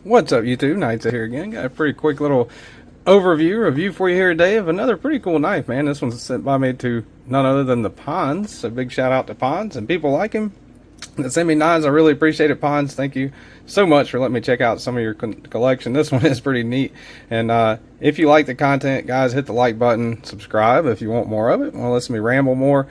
What's up, YouTube? Knights here again. Got a pretty quick little review for you here today of another pretty cool knife, man. This one's sent by me to none other than the Ponds. So big shout out to Ponds and people like him that send me knives. I really appreciate it, Ponds. Thank you so much for letting me check out some of your collection. This one is pretty neat. And if you like the content, guys, hit the like button, subscribe if you want more of it. Want to listen to me ramble more.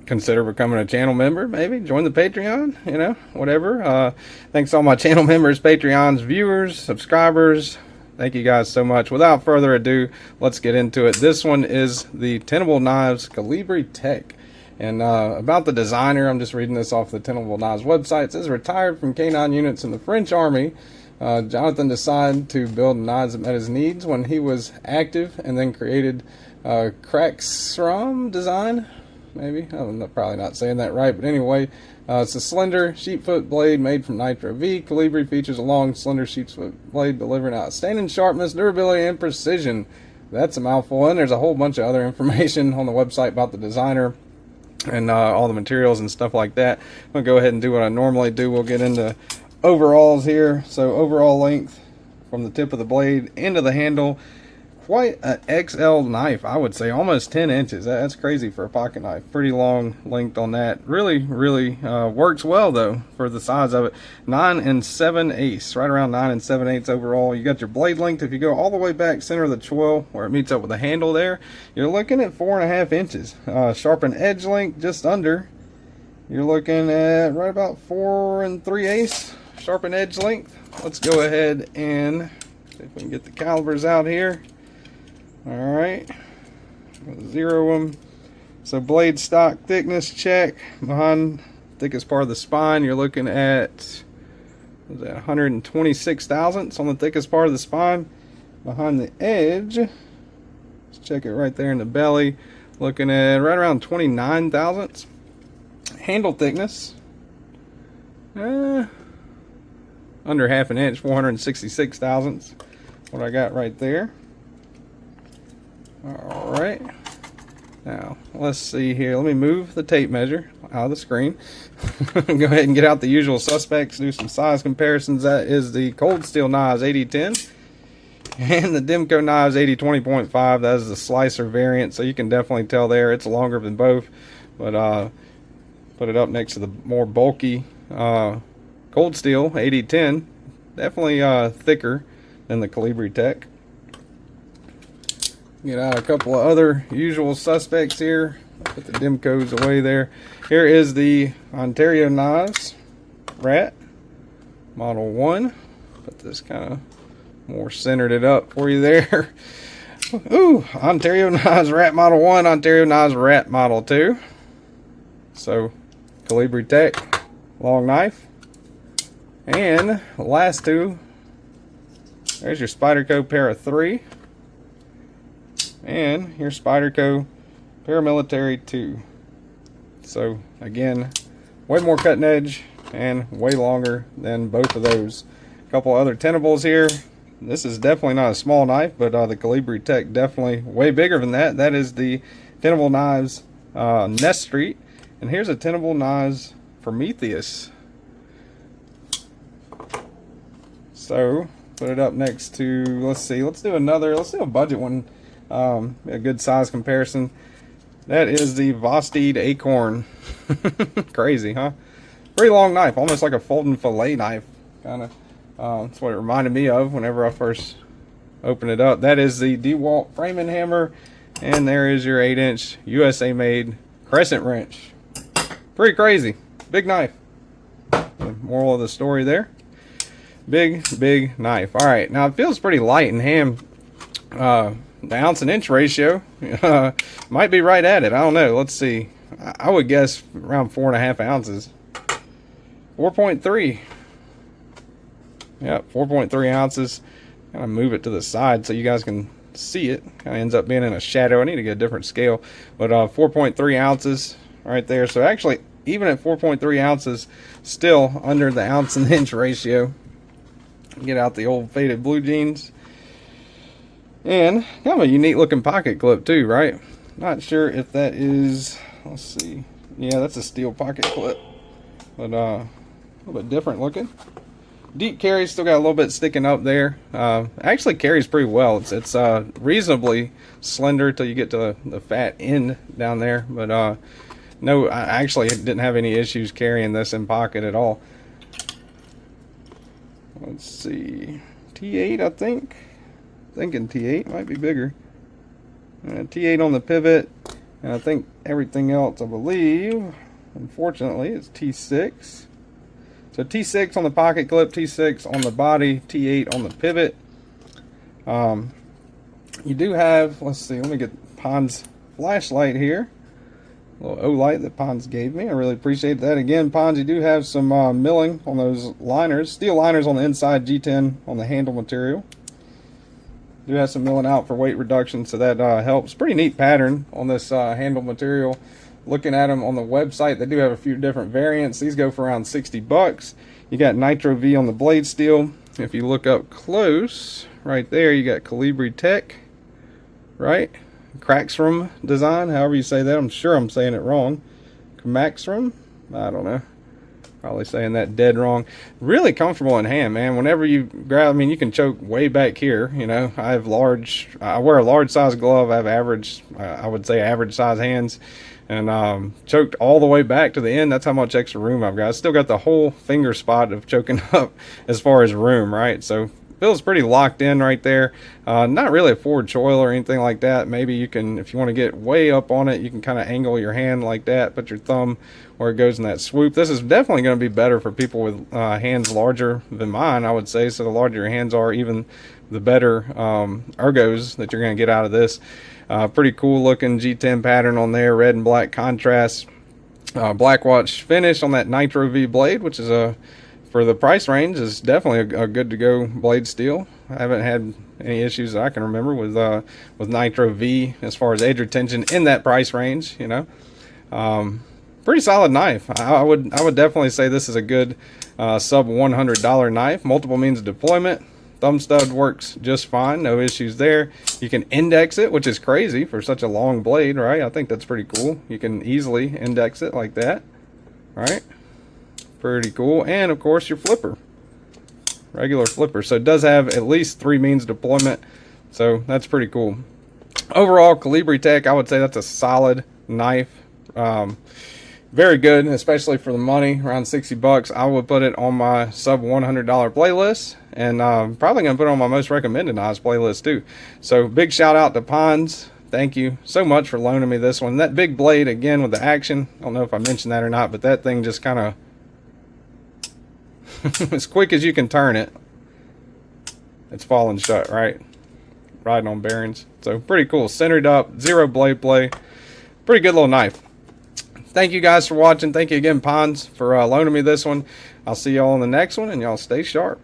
Consider becoming a channel member, maybe join the Patreon, you know, whatever. Thanks to all my channel members, Patreons, viewers, subscribers. Thank you guys so much. Without further ado, let's get into it. This one is the Tenable Knives Colibri Tech. And about the designer, I'm just reading this off the Tenable Knives website. It says, retired from K9 units in the French Army, Jonathan decided to build knives that met his needs when he was active, and then created KnivesShipFree Design. Maybe I'm probably not saying that right, but anyway, it's a slender sheepfoot blade made from Nitro V. Colibri features a long, slender sheepfoot blade delivering outstanding sharpness, durability, and precision. That's a mouthful, and there's a whole bunch of other information on the website about the designer and all the materials and stuff like that. I'm gonna go ahead and do what I normally do. We'll get into overalls here. So overall length from the tip of the blade into the handle. Quite an XL knife, I would say, almost 10 inches. That's crazy for a pocket knife. Pretty long length on that. Really works well though for the size of it. 9 7/8, right around 9 7/8 overall. You got your blade length. If you go all the way back center of the choil where it meets up with the handle there, you're looking at 4.5 inches. Sharpened edge length just under. You're looking at right about 4 3/8 sharpened edge length. Let's go ahead and see if we can get the calibers out here. Alright, zero them. So blade stock thickness check. Behind thickest part of the spine, you're looking at 126 thousandths on the thickest part of the spine. Behind the edge, let's check it right there in the belly, looking at right around 29 thousandths. Handle thickness, under half an inch, 466 thousandths. What I got right there. Alright, now let's see here. Let me move the tape measure out of the screen. Go ahead and get out the usual suspects, do some size comparisons. That is the Cold Steel Knives 8010 and the Demco Knives 8020.5. That is the slicer variant, so you can definitely tell there it's longer than both. But put it up next to the more bulky Cold Steel 8010. Definitely thicker than the Colibri Tech. Get out a couple of other usual suspects here. Put the Demcos away there. Here is the Ontario Knives Rat Model 1. Put this kind of more centered it up for you there. Ooh, Ontario Knives Rat Model 1, Ontario Knives Rat Model 2. So, Colibri Tech, long knife. And the last two, there's your Spyderco Para 3. And your Spyderco Paramilitary 2. So again, way more cutting edge and way longer than both of those. A couple other Tenables here. This is definitely not a small knife, but the Colibri Tech definitely way bigger than that. That is the Tenable Knives Nest Street. And here's a Tenable Knives Prometheus. So put it up next to, let's see, let's do a budget one. A good size comparison. That is the Vosteed Acorn. Crazy, huh? Pretty long knife, almost like a folding fillet knife, kind of. That's what it reminded me of whenever I first opened it up. That is the DeWalt framing hammer, and there is your 8-inch USA made crescent wrench. Pretty crazy, big knife. The moral of the story there: big knife. All right, now it feels pretty light and hand. The ounce and inch ratio might be right at it. I don't know. Let's see. I would guess around 4.5 ounces. 4.3. Yep, 4.3 ounces. Kind of move it to the side so you guys can see it. Kind of ends up being in a shadow. I need to get a different scale. But 4.3 ounces right there. So actually, even at 4.3 ounces, still under the ounce and inch ratio. Get out the old faded blue jeans. And kind of a unique looking pocket clip too, right? Not sure if that is, let's see. Yeah, that's a steel pocket clip. But a little bit different looking. Deep carry, still got a little bit sticking up there. Actually carries pretty well. It's reasonably slender till you get to the fat end down there. But no, I actually didn't have any issues carrying this in pocket at all. Let's see, T8 I think. Thinking T8 might be bigger. T8 on the pivot, and I think everything else, I believe, unfortunately, is T6. So T6 on the pocket clip, T6 on the body, T8 on the pivot. You do have, let's see, let me get Pond's flashlight here. A little O-light that Pond's gave me. I really appreciate that. Again, Ponds, you do have some milling on those liners. Steel liners on the inside, G10 on the handle material. Do have some milling out for weight reduction, so that helps. Pretty neat pattern on this handle material. Looking at them on the website, they do have a few different variants. These go for around 60 bucks. You got Nitro V on the blade steel. If you look up close, right there, you got Colibri Tech, right? Craxrum design, however you say that. I'm sure I'm saying it wrong. Craxrum? I don't know. Probably saying that dead wrong. Really comfortable in hand, man. Whenever you grab, I mean, you can choke way back here. You know, I wear a large size glove. I have average, I would say average size hands. And choked all the way back to the end. That's how much extra room I've got. I still got the whole finger spot of choking up as far as room, right? So feels pretty locked in right there. Not really a forward choil or anything like that. Maybe you can, if you want to get way up on it, you can kind of angle your hand like that, put your thumb where it goes in that swoop. This is definitely going to be better for people with hands larger than mine, I would say. So the larger your hands are, even the better ergos that you're going to get out of this. Pretty cool looking G10 pattern on there, red and black contrast. Black watch finish on that Nitro V blade, which is for the price range, is definitely a good to go blade steel. I haven't had any issues that I can remember with Nitro V as far as edge retention in that price range. You know, pretty solid knife. I would definitely say this is a good sub $100 knife. Multiple means of deployment. Thumb stud works just fine, no issues there. You can index it, which is crazy for such a long blade, right? I think that's pretty cool. You can easily index it like that, right? Pretty cool. And of course your flipper, regular flipper. So it does have at least 3 means of deployment, so that's pretty cool. Overall, Colibri Tech, I would say that's a solid knife. Very good, especially for the money, around 60 bucks. I would put it on my sub $100 playlist, and probably gonna put it on my most recommended knives playlist too. So big shout out to Ponds. Thank you so much for loaning me this one. That big blade, again, with the action, I don't know if I mentioned that or not, but that thing just kind of as quick as you can turn it, it's falling shut, right? Riding on bearings. So pretty cool. Centered up, zero blade play. Pretty good little knife. Thank you guys for watching. Thank you again, Ponds, for loaning me this one. I'll see y'all on the next one, and y'all stay sharp.